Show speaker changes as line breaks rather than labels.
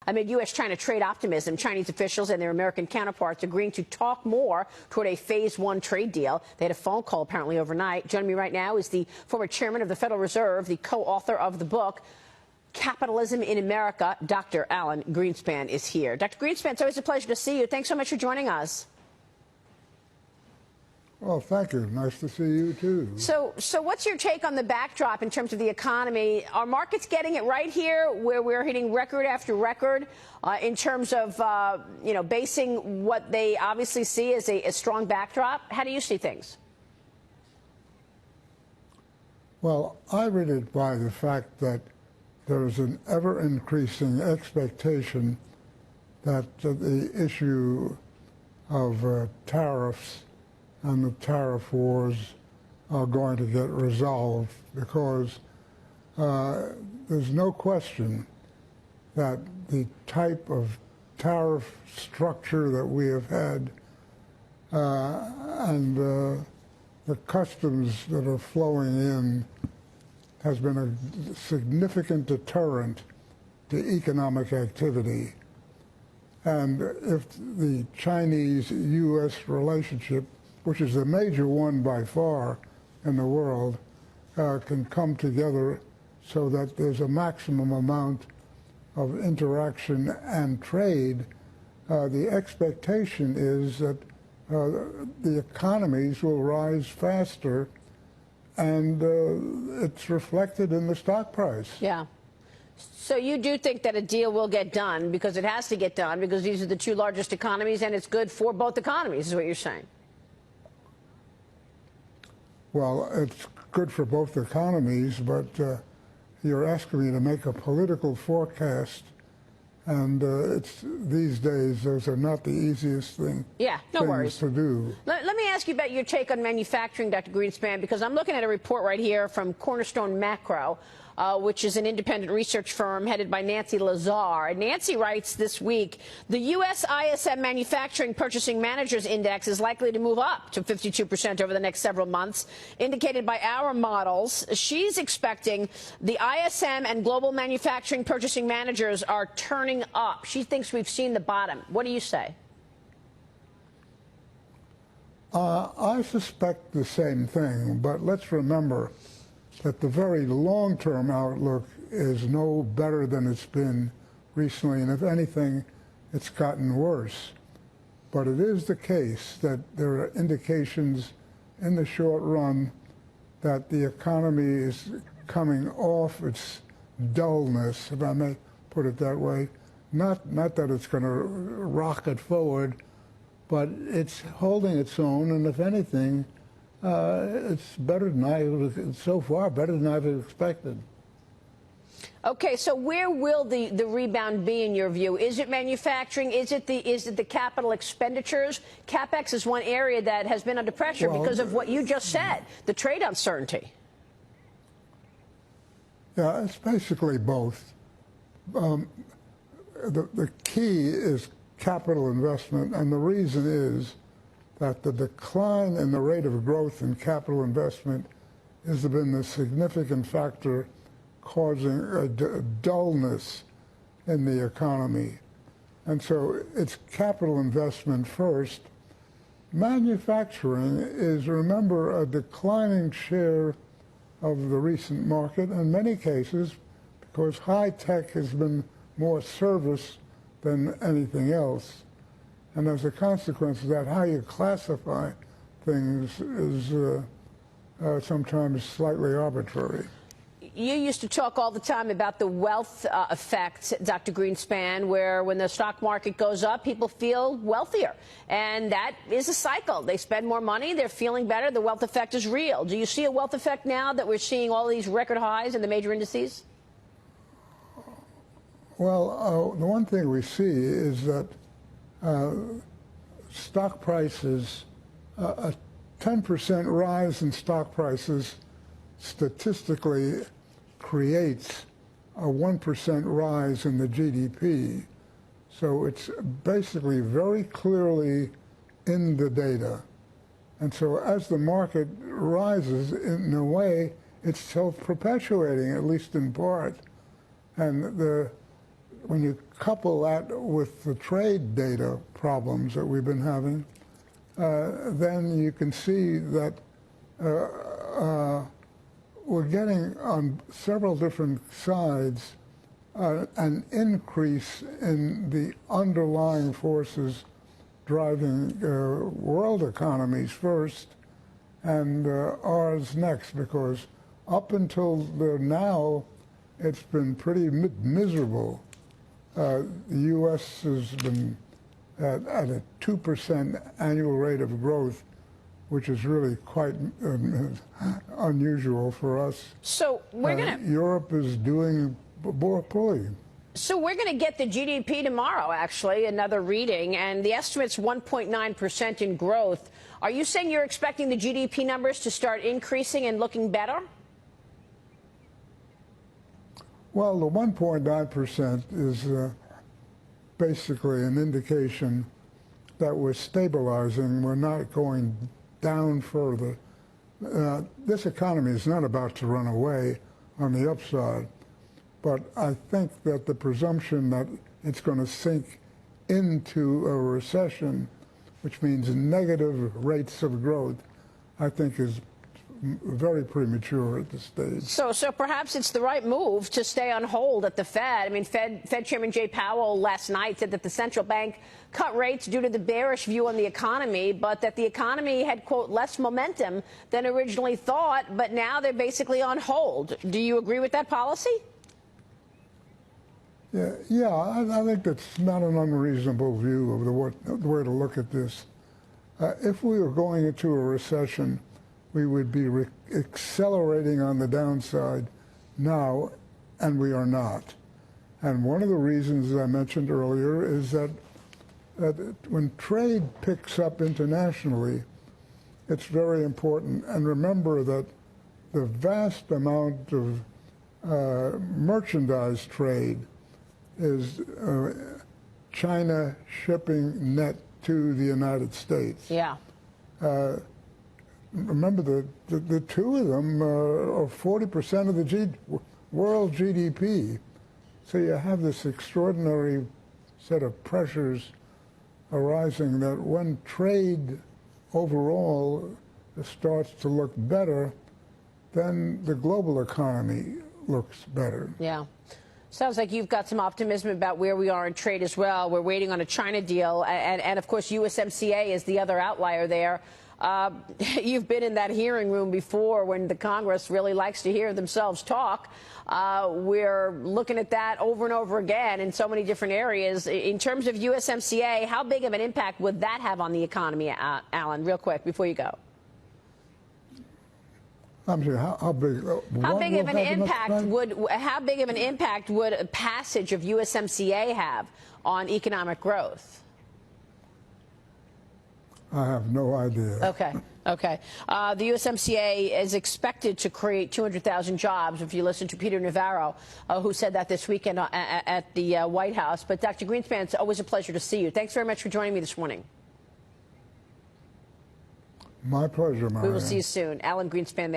amid U.S.-China trade optimism. Chinese officials and their American counterparts agreeing to talk more toward a Phase 1 trade deal. They had a phone call apparently overnight. Joining me right now is the former chairman of the Federal Reserve, the co-author of the book, Capitalism in America. Dr. Alan Greenspan is here. Dr. Greenspan, it's always a pleasure to see you. Thanks so much for joining us.
Well, thank you. Nice to see you, too. So
what's your take on the backdrop in terms of the economy? Are markets getting it right here, where we're hitting record after record in terms of, basing what they obviously see as a strong backdrop? How do you see things?
Well, I read it by the fact that there is an ever-increasing expectation that the issue of tariffs and the tariff wars are going to get resolved, because there's no question that the type of tariff structure that we have had and the customs that are flowing in has been a significant deterrent to economic activity. And if the Chinese-U.S. relationship, which is the major one by far in the world, can come together so that there's a maximum amount of interaction and trade, the expectation is that the economies will rise faster, and it's reflected in the stock price.
Yeah. So you do think that a deal will get done, because it has to get done, because these are the two largest economies, and it's good for both economies, is what you're saying?
Well, it's good for both economies, but you're asking me to make a political forecast, and these days those are not the easiest things to do.
Let me ask you about your take on manufacturing, Dr. Greenspan, because I'm looking at a report right here from Cornerstone Macro, which is an independent research firm headed by Nancy Lazar. And Nancy writes this week, the U.S. ISM Manufacturing Purchasing Managers Index is likely to move up to 52% over the next several months, indicated by our models. She's expecting the ISM and global manufacturing purchasing managers are turning up. She thinks we've seen the bottom. What do you say?
I suspect the same thing, but let's remember that the very long-term outlook is no better than it's been recently, and if anything, it's gotten worse. But it is the case that there are indications in the short run that the economy is coming off its dullness, if I may put it that way. Not that it's going to rocket forward, but it's holding its own, and if anything, it's better than so far better than I've expected.
Okay, so where will the rebound be in your view? Is it manufacturing? Is it the capital expenditures? CapEx is one area that has been under pressure because of what you just said, the trade uncertainty.
Yeah, it's basically both. The key is capital investment, and the reason is that the decline in the rate of growth in capital investment has been the significant factor causing a dullness in the economy. And so it's capital investment first. Manufacturing is, remember, a declining share of the recent market in many cases, because high tech has been more service than anything else. And as a consequence of that, how you classify things is sometimes slightly arbitrary.
You used to talk all the time about the wealth effect, Dr. Greenspan, where when the stock market goes up, people feel wealthier. And that is a cycle. They spend more money, they're feeling better, the wealth effect is real. Do you see a wealth effect now that we're seeing all these record highs in the major indices?
Well, the one thing we see is that stock prices, a 10% rise in stock prices statistically creates a 1% rise in the GDP. So it's basically very clearly in the data. And so as the market rises, in a way, it's self-perpetuating, at least in part. And when you couple that with the trade data problems that we've been having, then you can see that we're getting on several different sides an increase in the underlying forces driving world economies first and ours next, because up until now, it's been pretty miserable. The U.S. has been at a 2% annual rate of growth, which is really quite unusual for us.
So we're going to...
Europe is doing more poorly.
So we're going to get the GDP tomorrow, actually, another reading, and the estimate's 1.9% in growth. Are you saying you're expecting the GDP numbers to start increasing and looking better?
Well, the 1.9% is basically an indication that we're stabilizing. We're not going down further. This economy is not about to run away on the upside, but I think that the presumption that it's going to sink into a recession, which means negative rates of growth, I think is very premature at this stage.
So perhaps it's the right move to stay on hold at the Fed. I mean, Fed Chairman Jay Powell last night said that the central bank cut rates due to the bearish view on the economy, but that the economy had, quote, less momentum than originally thought, but now they're basically on hold. Do you agree with that policy?
Yeah, I think that's not an unreasonable view of the way to look at this. If we were going into a recession, we would be accelerating on the downside now, and we are not. And one of the reasons, as I mentioned earlier, is that when trade picks up internationally, it's very important. And remember that the vast amount of merchandise trade is China shipping net to the United States.
Yeah.
Remember, the two of them are 40% of the world GDP. So you have this extraordinary set of pressures arising that when trade overall starts to look better, then the global economy looks better.
Yeah. Sounds like you've got some optimism about where we are in trade as well. We're waiting on a China deal. And of course, USMCA is the other outlier there. You've been in that hearing room before when the Congress really likes to hear themselves talk. We're looking at that over and over again in so many different areas. In terms of USMCA, how big of an impact would that have on the economy, Alan, real quick, before you go?
I'm sorry, how big?
How big of an impact would a passage of USMCA have on economic growth?
I have no idea.
Okay. Okay. The USMCA is expected to create 200,000 jobs, if you listen to Peter Navarro, who said that this weekend at the White House. But Dr. Greenspan, it's always a pleasure to see you. Thanks very much for joining me this morning.
My pleasure, Marianne.
We will see you soon. Alan Greenspan there.